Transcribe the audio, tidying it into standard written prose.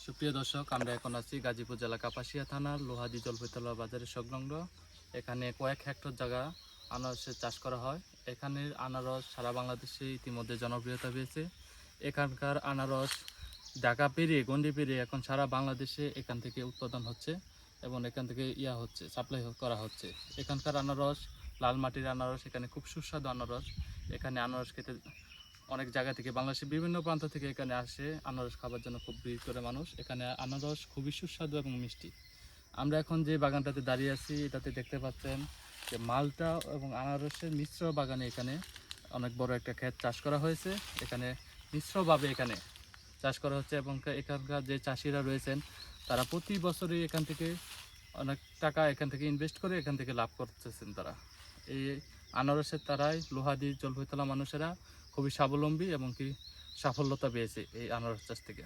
সুপ্রিয় দর্শক, আমরা এখন আছি গাজীপুর জেলা কাপাসিয়া থানার লোহাদি জলপাইতলা বাজারের সংলগ্ন। এখানে কয়েক হেক্টর জায়গা আনারসের চাষ করা হয়। এখানের আনারস সারা বাংলাদেশে ইতিমধ্যে জনপ্রিয়তা পেয়েছে। এখানকার আনারস ঢাকা পেরিয়ে গণ্ডি পেরিয়ে এখন সারা বাংলাদেশে এখান থেকে উৎপাদন হচ্ছে এবং এখান থেকে সাপ্লাই করা হচ্ছে। এখানকার আনারস লাল মাটির আনারস, এখানে খুব সুস্বাদু আনারস। এখানে আনারস খেতে অনেক জায়গা থেকে, বাংলাদেশের বিভিন্ন প্রান্ত থেকে এখানে আসে আনারস খাবার জন্য খুব ভিড় করে মানুষ। এখানে আনারস খুবই সুস্বাদু এবং মিষ্টি। আমরা এখন যে বাগানটাতে দাঁড়িয়ে আছি এটাতে দেখতে পাচ্ছেন যে মালটা এবং আনারসের মিশ্র বাগানে এখানে অনেক বড় একটা ক্ষেত চাষ করা হয়েছে। এখানে মিশ্রভাবে এখানে চাষ করা হচ্ছে এবং এখানকার যে চাষিরা রয়েছেন তারা প্রতি বছরই এখান থেকে অনেক টাকা এখান থেকে ইনভেস্ট করে এখান থেকে লাভ করতেছেন তারা। এই আনারসের তারাই লোহাদি জলপাইতলা মানুষেরা খুবই স্বাবলম্বী এবং সাফল্যতা পেয়েছে এই আনারস চাষ থেকে।